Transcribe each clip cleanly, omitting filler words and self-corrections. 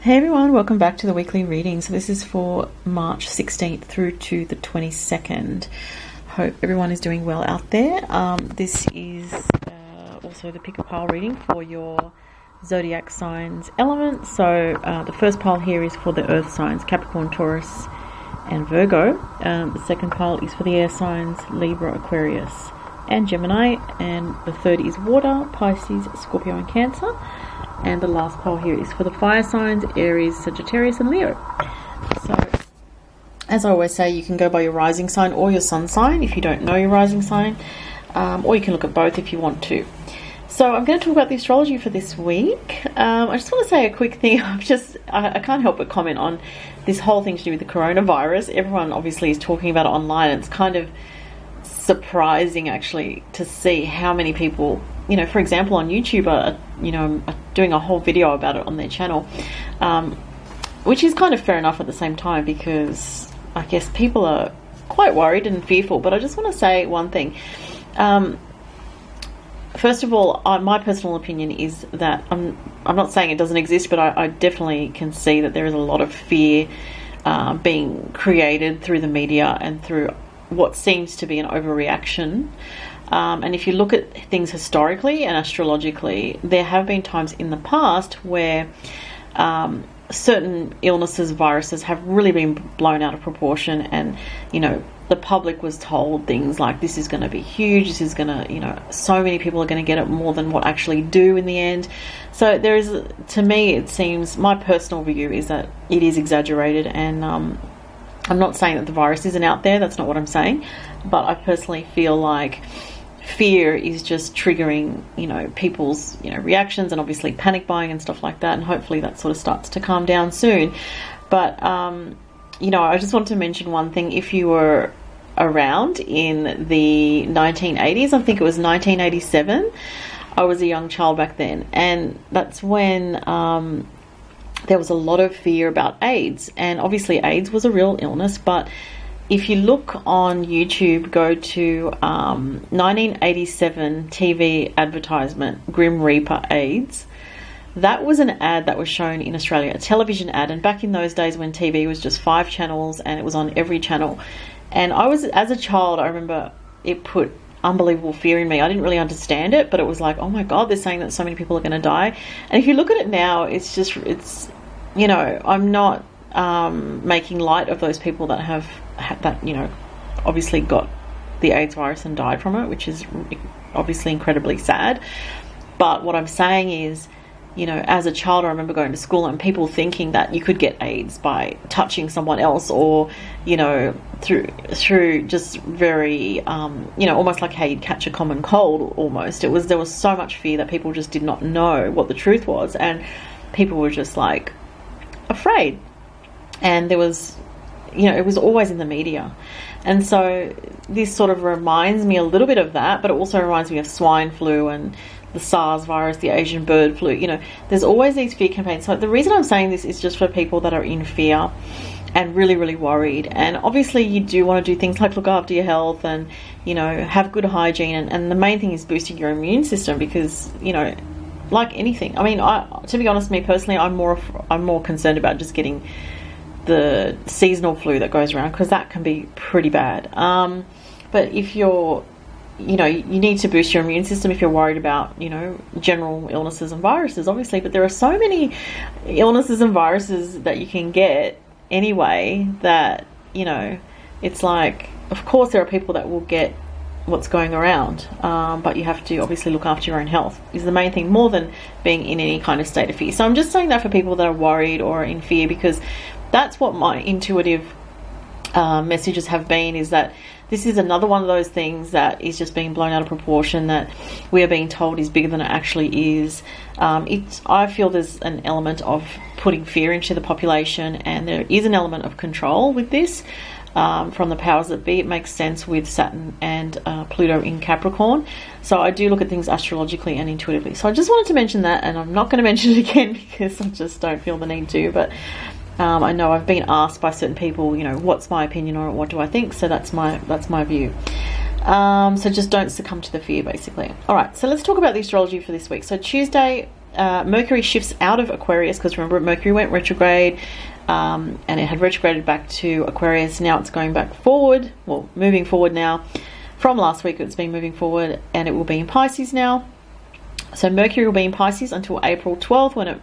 Hey everyone, welcome back to the weekly reading. So this is for March 16th through to the 22nd. Hope everyone is doing well out there. This is also the pick a pile reading for your zodiac signs elements. So the first pile here is for the earth signs, Capricorn, Taurus and Virgo. The second pile is for the air signs, Libra, Aquarius and Gemini. And the third is water, Pisces, Scorpio and Cancer. And the last pile here is for the fire signs, Aries, Sagittarius and Leo. So, as I always say, you can go by your rising sign or your sun sign if you don't know your rising sign. Or you can look at both if you want to. So I'm going to talk about the astrology for this week. I just want to say a quick thing. I can't help but comment on this whole thing to do with the coronavirus. Everyone obviously is talking about it online. It's kind of surprising actually to see how many people, for example, on YouTube are doing a whole video about it on their channel, which is kind of fair enough at the same time, because I guess people are quite worried and fearful. But I just want to say one thing. First of all, my personal opinion is that I'm not saying it doesn't exist, but I definitely can see that there is a lot of fear being created through the media and through what seems to be an overreaction. And if you look at things historically and astrologically, there have been times in the past where certain illnesses, viruses have really been blown out of proportion, and the public was told things like, this is going to be huge, this is going to, so many people are going to get it, more than what actually do in the end. So there is, to me, it seems, my personal view is that it is exaggerated, and I'm not saying that the virus isn't out there, that's not what I'm saying, but I personally feel like fear is just triggering, people's, reactions, and obviously panic buying and stuff like that, and hopefully that sort of starts to calm down soon. But, I just want to mention one thing. If you were around in the 1980s, I think it was 1987, I was a young child back then, and that's when there was a lot of fear about AIDS, and obviously AIDS was a real illness. But if you look on YouTube, go to 1987 TV advertisement, Grim Reaper AIDS. That was an ad that was shown in Australia, a television ad. And back in those days when TV was just 5 channels and it was on every channel. And as a child, I remember it put unbelievable fear in me. I didn't really understand it, but it was like, oh my God, they're saying that so many people are going to die. And if you look at it now, it's I'm not making light of those people that have that, obviously got the AIDS virus and died from it, which is obviously incredibly sad. But what I'm saying is, as a child, I remember going to school and people thinking that you could get AIDS by touching someone else, or, through just very, almost like how you'd catch a common cold almost. There was so much fear that people just did not know what the truth was, and people were just like afraid. And there was, it was always in the media. And so this sort of reminds me a little bit of that, but it also reminds me of swine flu and the SARS virus, the Asian bird flu. There's always these fear campaigns. So the reason I'm saying this is just for people that are in fear and really, really worried. And obviously you do want to do things like look after your health and, have good hygiene. And the main thing is boosting your immune system, because, like anything. I mean, to be honest, me personally, I'm more concerned about just getting the seasonal flu that goes around, because that can be pretty bad. But if you're, you need to boost your immune system if you're worried about, general illnesses and viruses, obviously. But there are so many illnesses and viruses that you can get anyway that, it's like, of course there are people that will get what's going around, but you have to obviously look after your own health is the main thing, more than being in any kind of state of fear. So I'm just saying that for people that are worried or in fear, because that's what my intuitive messages have been, is that this is another one of those things that is just being blown out of proportion, that we are being told is bigger than it actually is. I feel there's an element of putting fear into the population, and there is an element of control with this from the powers that be. It makes sense with Saturn and Pluto in Capricorn. So I do look at things astrologically and intuitively. So I just wanted to mention that, and I'm not going to mention it again because I just don't feel the need to. But I know I've been asked by certain people, what's my opinion or what do I think? So that's my view. So just don't succumb to the fear, basically. All right, so let's talk about the astrology for this week. So Tuesday, Mercury shifts out of Aquarius, because remember, Mercury went retrograde, and it had retrograded back to Aquarius. Now it's going back forward, well, moving forward now. From last week it's been moving forward, and it will be in Pisces now. So Mercury will be in Pisces until April 12th, when it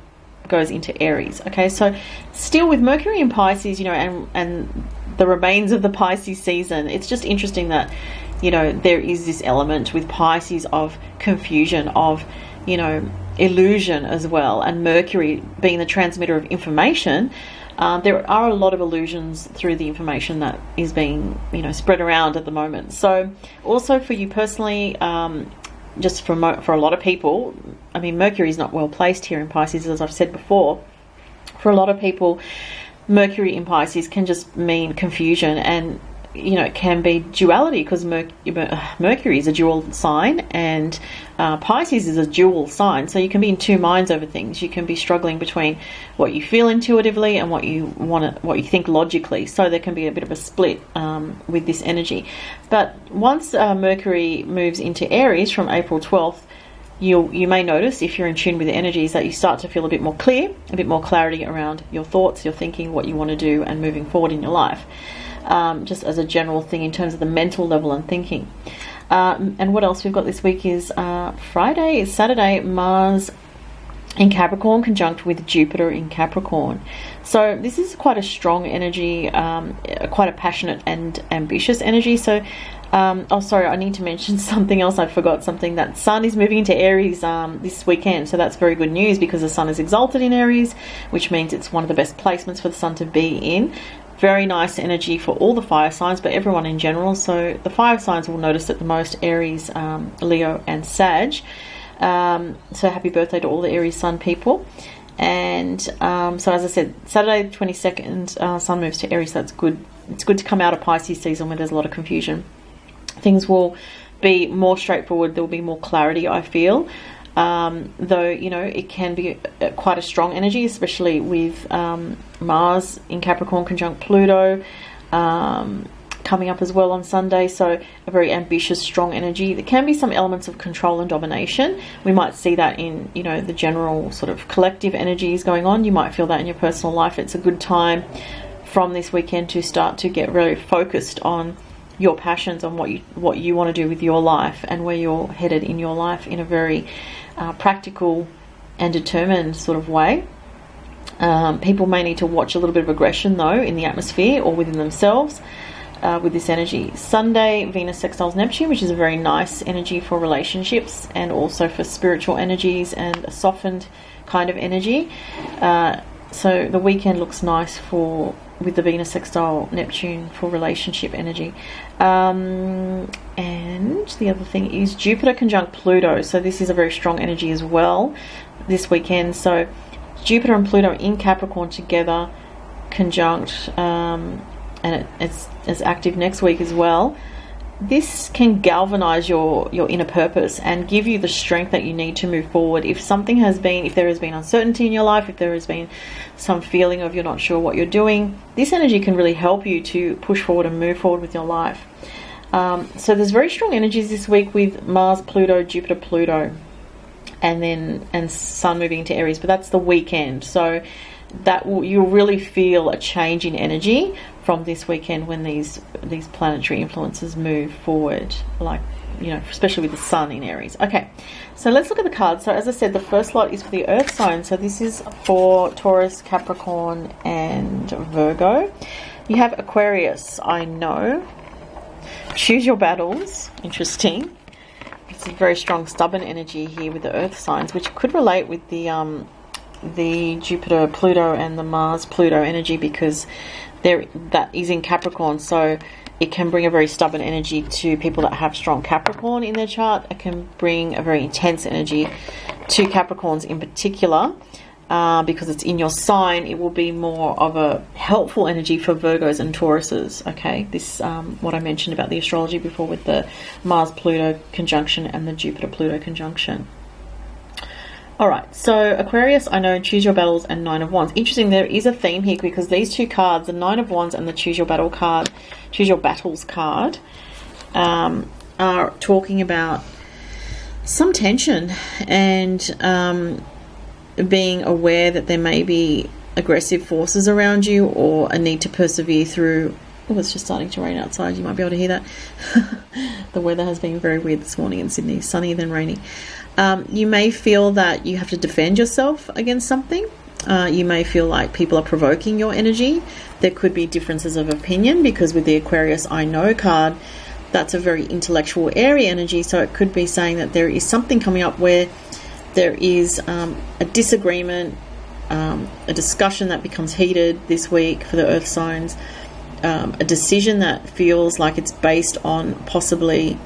goes into Aries. Okay, so still with Mercury in Pisces, you know, and the remains of the Pisces season, it's just interesting that, you know, there is this element with Pisces of confusion, of, you know, illusion as well. And Mercury being the transmitter of information, there are a lot of illusions through the information that is being, you know, spread around at the moment. So also for you personally, just for a lot of people, I mean, Mercury is not well placed here in Pisces, as I've said before. For a lot of people, Mercury in Pisces can just mean confusion, and, you know, it can be duality, because Mercury is a dual sign, and Pisces is a dual sign. So you can be in two minds over things. You can be struggling between what you feel intuitively and what you think logically. So there can be a bit of a split with this energy. But once Mercury moves into Aries from April 12th, you may notice, if you're in tune with the energies, that you start to feel a bit more clear, a bit more clarity around your thoughts, your thinking, what you want to do, and moving forward in your life. Just as a general thing in terms of the mental level and thinking. And what else we've got this week is Saturday, Mars in Capricorn conjunct with Jupiter in Capricorn. So this is quite a strong energy, quite a passionate and ambitious energy. So oh, sorry, I need to mention something else. I forgot something. That Sun is moving into Aries this weekend. So that's very good news, because the Sun is exalted in Aries, which means it's one of the best placements for the Sun to be in. Very nice energy for all the fire signs, but everyone in general. So the fire signs will notice it the most: Aries, Leo and Sag. So happy birthday to all the Aries Sun people. And so as I said, Saturday the 22nd, Sun moves to Aries. So that's good. It's good to come out of Pisces season where there's a lot of confusion. Things will be more straightforward. There will be more clarity, I feel. Though, you know, it can be quite a strong energy, especially with Mars in Capricorn conjunct Pluto coming up as well on Sunday. So a very ambitious, strong energy. There can be some elements of control and domination. We might see that in, you know, the general sort of collective energies going on. You might feel that in your personal life. It's a good time from this weekend to start to get really focused on your passions, on what you want to do with your life, and where you're headed in your life in a very practical and determined sort of way. People may need to watch a little bit of aggression, though, in the atmosphere or within themselves with this energy. Sunday, Venus sextiles Neptune, which is a very nice energy for relationships and also for spiritual energies and a softened kind of energy. So the weekend looks nice with the Venus sextile Neptune for relationship energy. And the other thing is Jupiter conjunct Pluto. So this is a very strong energy as well this weekend. So Jupiter and Pluto in Capricorn together, conjunct, and it's active next week as well. This can galvanize your inner purpose and give you the strength that you need to move forward. If there has been uncertainty in your life, if there has been some feeling of you're not sure what you're doing, this energy can really help you to push forward and move forward with your life. So there's very strong energies this week with Mars, Pluto, Jupiter, Pluto, and Sun moving into Aries. But that's the weekend. So you'll really feel a change in energy from this weekend when these planetary influences move forward, like, you know, especially with the Sun in Aries. Okay, so let's look at the cards. So as I said, the first lot is for the Earth sign. So this is for Taurus, Capricorn, and Virgo. You have Aquarius, I know. Choose your battles. Interesting. It's a very strong, stubborn energy here with the Earth signs, which could relate with the Jupiter, Pluto, and the Mars, Pluto energy, because that is in Capricorn. So it can bring a very stubborn energy to people that have strong Capricorn in their chart. It can bring a very intense energy to Capricorns in particular, because it's in your sign. It will be more of a helpful energy for Virgos and Tauruses. Okay, this what I mentioned about the astrology before with the Mars-Pluto conjunction and the Jupiter-Pluto conjunction. Alright, so Aquarius, I know, choose your battles and Nine of Wands. Interesting, there is a theme here, because these two cards, the Nine of Wands and the choose your battle card, choose your battles card, are talking about some tension and being aware that there may be aggressive forces around you, or a need to persevere through. Oh, it's just starting to rain outside. You might be able to hear that. The weather has been very weird this morning in Sydney. Sunny, then rainy. You may feel that you have to defend yourself against something. You may feel like people are provoking your energy. There could be differences of opinion, because with the Aquarius I know card, that's a very intellectual area energy. So it could be saying that there is something coming up where there is a disagreement, a discussion that becomes heated this week for the earth signs, a decision that feels like it's based on possibly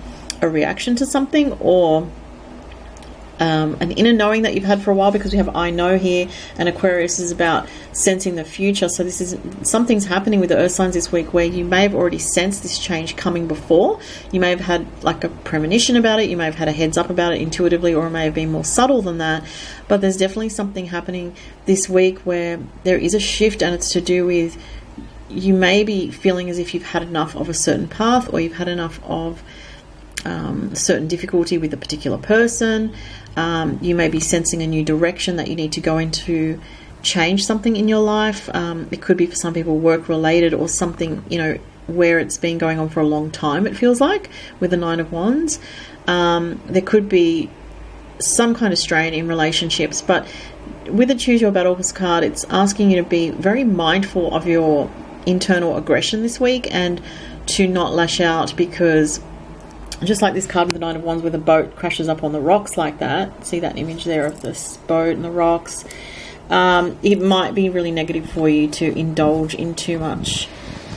a reaction to something, or an inner knowing that you've had for a while, because we have I know here, and Aquarius is about sensing the future. So this is something's happening with the earth signs this week where you may have already sensed this change coming before. You may have had like a premonition about it, you may have had a heads up about it intuitively, or it may have been more subtle than that. But there's definitely something happening this week where there is a shift, and it's to do with, you may be feeling as if you've had enough of a certain path, or you've had enough of certain difficulty with a particular person. You may be sensing a new direction that you need to go into, change something in your life. It could be for some people work related, or something, you know, where it's been going on for a long time, it feels like, with the Nine of Wands. There could be some kind of strain in relationships, but with the Choose Your Battles card, it's asking you to be very mindful of your internal aggression this week, and to not lash out, because just like this card with the Nine of Wands, where the boat crashes up on the rocks like that, see that image there of this boat and the rocks, it might be really negative for you to indulge in too much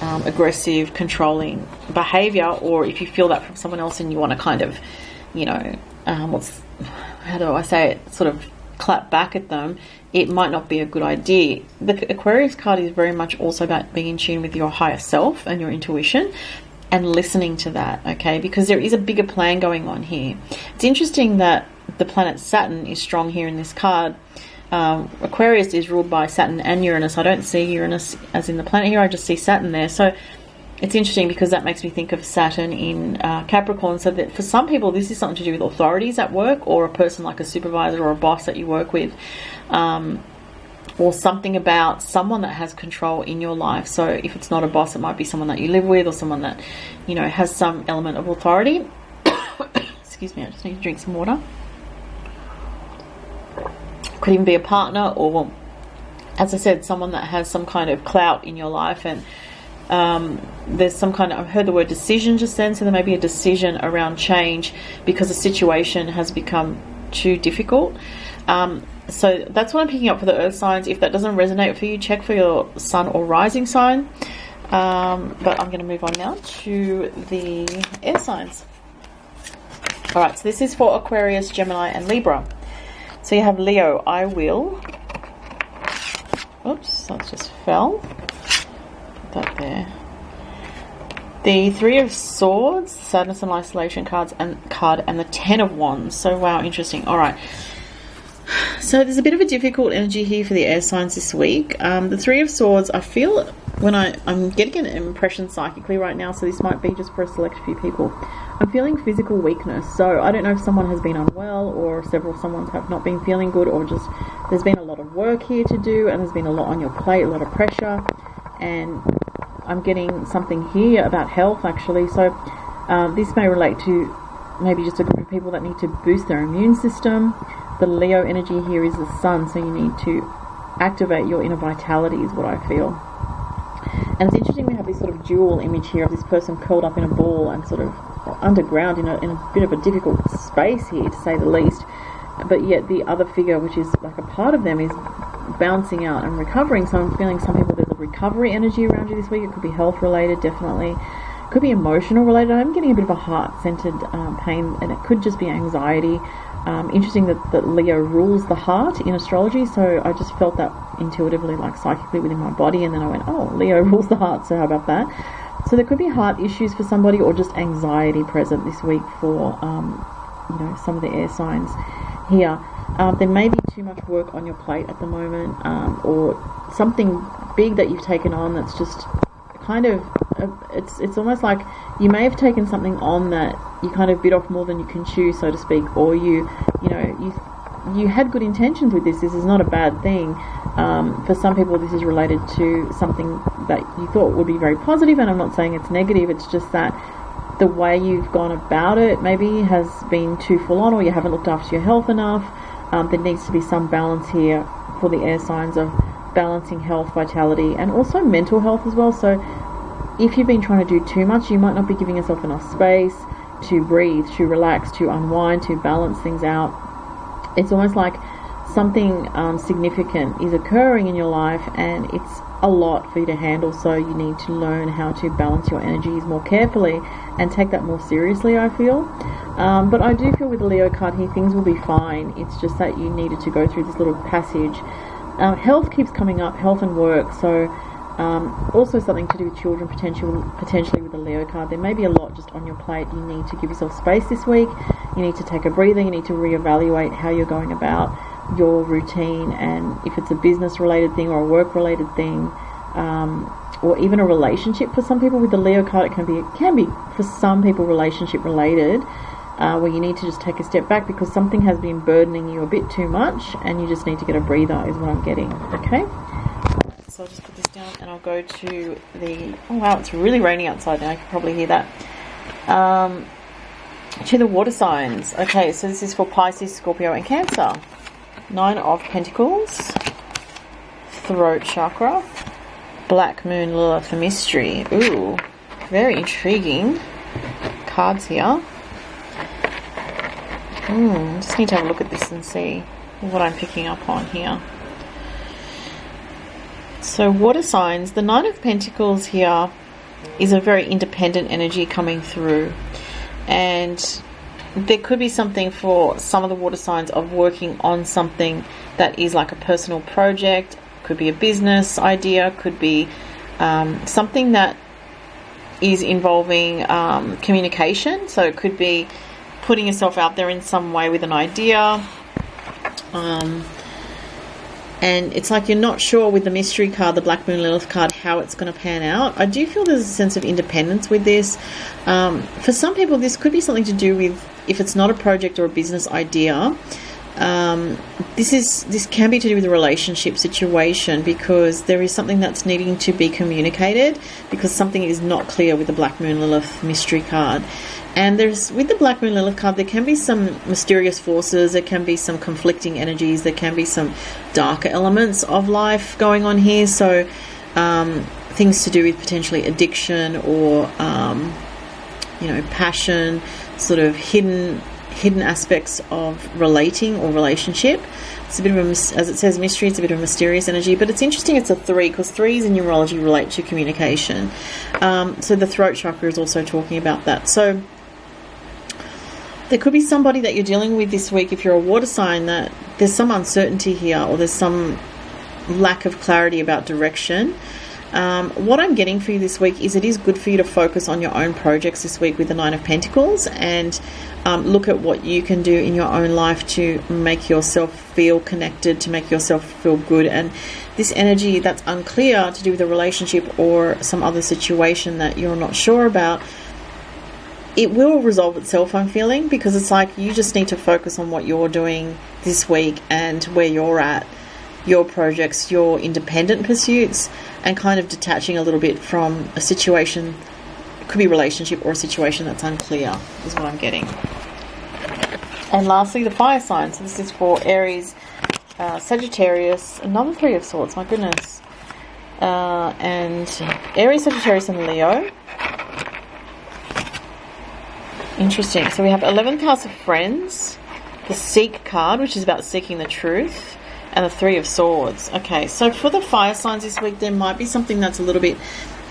aggressive, controlling behavior. Or if you feel that from someone else and you want to kind of, you know, how do I say it, sort of clap back at them, it might not be a good idea. The Aquarius card is very much also about being in tune with your higher self and your intuition, and listening to that, okay? Because there is a bigger plan going on here. It's interesting that the planet Saturn is strong here in this card. Aquarius is ruled by Saturn and Uranus. I don't see Uranus as in the planet here, I just see Saturn there. So it's interesting, because that makes me think of Saturn in Capricorn. So that for some people, this is something to do with authorities at work, or a person like a supervisor or a boss that you work with, or something about someone that has control in your life. So if it's not a boss, it might be someone that you live with, or someone that, you know, has some element of authority. Excuse me, I just need to drink some water. Could even be a partner, or, as I said, someone that has some kind of clout in your life. And there's some kind of, I've heard the word decision just then, so there may be a decision around change because a situation has become too difficult. So that's what I'm picking up for the earth signs. If that doesn't resonate for you, check for your sun or rising sign. But I'm going to move on now to the air signs. Alright, so this is for Aquarius, Gemini and Libra. So you have Leo, I will. Oops, that just fell. Put that there. The Three of Swords, Sadness and Isolation card, and the Ten of Wands. So wow, interesting. Alright. So there's a bit of a difficult energy here for the air signs this week. The Three of Swords, I feel when I'm getting an impression psychically right now, so this might be just for a select few people. I'm feeling physical weakness. So I don't know if someone has been unwell, or someone have not been feeling good, or just there's been a lot of work here to do, and there's been a lot on your plate, a lot of pressure, and I'm getting something here about health actually. So this may relate to maybe just a group of people that need to boost their immune system. The Leo energy here is the sun, so you need to activate your inner vitality is what I feel. And it's interesting, we have this sort of dual image here of this person curled up in a ball and sort of underground in a bit of a difficult space here, to say the least. But yet the other figure, which is like a part of them, is bouncing out and recovering. So I'm feeling some people, there's a recovery energy around you this week. It could be health related, definitely. It could be emotional related. I'm getting a bit of a heart-centered pain, and it could just be anxiety. Interesting that Leo rules the heart in astrology, so I just felt that intuitively, like psychically within my body, and then I went, oh, Leo rules the heart, so how about that? So there could be heart issues for somebody, or just anxiety present this week for some of the air signs here. There may be too much work on your plate at the moment, or something big that you've taken on that's just kind of it's almost like you may have taken something on that you kind of bit off more than you can chew, so to speak, or you you had good intentions with this. This is not a bad thing. For some people, this is related to something that you thought would be very positive, and I'm not saying it's negative. It's just that the way you've gone about it maybe has been too full on, or you haven't looked after your health enough. There needs to be some balance here for the air signs of balancing health, vitality, and also mental health as well. So if you've been trying to do too much, you might not be giving yourself enough space to breathe, to relax, to unwind, to balance things out. It's almost like something significant is occurring in your life, and it's a lot for you to handle, so you need to learn how to balance your energies more carefully and take that more seriously, I feel. But I do feel with the Leo card here, things will be fine. It's just that you needed to go through this little passage. Health keeps coming up, health and work, so also something to do with children, potentially with the Leo card. There may be a lot just on your plate. You need to give yourself space this week. You need to take a breather. You need to reevaluate how you're going about your routine, and if it's a business related thing or a work related thing, or even a relationship. For some people with the Leo card, it can be for some people relationship related, where you need to just take a step back because something has been burdening you a bit too much and you just need to get a breather, is what I'm getting. Okay, so I'll just put this down and I'll go to the, oh wow, it's really raining outside now, you can probably hear that. To the water signs. Okay, so this is for Pisces, Scorpio and Cancer. 9 of Pentacles, throat chakra, Black Moon, Lilith, mystery. Ooh, very intriguing cards here. Just need to have a look at this and see what I'm picking up on here. So water signs, the 9 of Pentacles here is a very independent energy coming through, and there could be something for some of the water signs of working on something that is like a personal project, could be a business idea, could be something that is involving communication. So it could be putting yourself out there in some way with an idea. And it's like you're not sure with the mystery card, the Black Moon Lilith card, how it's going to pan out. I do feel there's a sense of independence with this. For some people, this could be something to do with, if it's not a project or a business idea, this can be to do with a relationship situation, because there is something that's needing to be communicated, because something is not clear with the Black Moon Lilith mystery card. And with the Black Moon Lilith card, there can be some mysterious forces, there can be some conflicting energies, there can be some darker elements of life going on here. So things to do with potentially addiction or passion, sort of hidden aspects of relating or relationship. It's a bit of as it says, mystery. It's a bit of a mysterious energy, but it's interesting. It's a 3, because 3s in numerology relate to communication. So the throat chakra is also talking about that. So there could be somebody that you're dealing with this week, if you're a water sign, that there's some uncertainty here, or there's some lack of clarity about direction. What I'm getting for you this week is it is good for you to focus on your own projects this week with the 9 of Pentacles, and look at what you can do in your own life to make yourself feel connected, to make yourself feel good. And this energy that's unclear, to do with a relationship or some other situation that you're not sure about, it will resolve itself, I'm feeling, because it's like you just need to focus on what you're doing this week and where you're at, your projects, your independent pursuits, and kind of detaching a little bit from a situation. It could be a relationship or a situation that's unclear, is what I'm getting. And lastly, the fire signs. So this is for Aries, Sagittarius, another 3 of Swords, my goodness. And Aries, Sagittarius and Leo. Interesting. So we have 11th house of friends, the Seek card, which is about seeking the truth, and the 3 of Swords. Okay, so for the fire signs this week, there might be something that's a little bit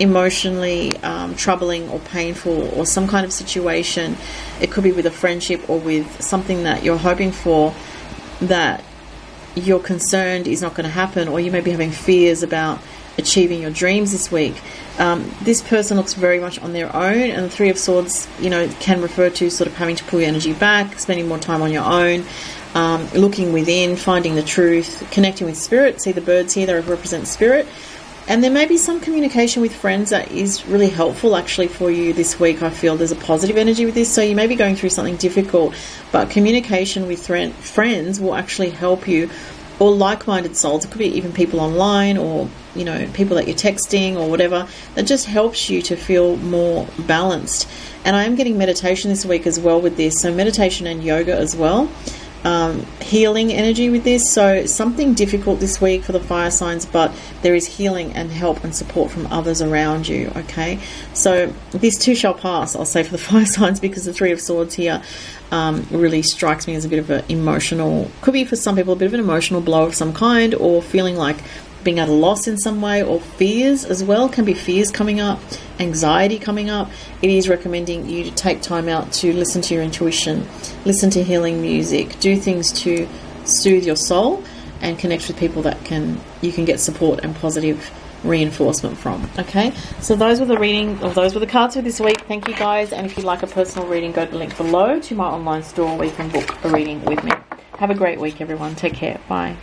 emotionally troubling or painful, or some kind of situation. It could be with a friendship or with something that you're hoping for that you're concerned is not going to happen, or you may be having fears about achieving your dreams this week. This person looks very much on their own, and the 3 of Swords, can refer to sort of having to pull your energy back, spending more time on your own, looking within, finding the truth, connecting with spirit. See the birds here, they represent spirit. And there may be some communication with friends that is really helpful actually for you this week. I feel there's a positive energy with this. So you may be going through something difficult, but communication with friends will actually help you, or like-minded souls. It could be even people online, or, you know, people that you're texting or whatever. That just helps you to feel more balanced. And I am getting meditation this week as well with this. So meditation and yoga as well. Healing energy with this. So something difficult this week for the fire signs, but there is healing and help and support from others around you. Okay, so this too shall pass, I'll say, for the fire signs, because the Three of Swords here really strikes me as a bit of an emotional, could be for some people a bit of an emotional blow of some kind, or feeling like being at a loss in some way, or fears as well. Can be fears coming up, anxiety coming up. It is recommending you to take time out to listen to your intuition, listen to healing music, do things to soothe your soul, and connect with people that you can get support and positive reinforcement from. Okay, so those were the reading, or those were the cards for this week. Thank you guys, and if you'd like a personal reading, go to the link below to my online store where you can book a reading with me. Have a great week, everyone. Take care. Bye.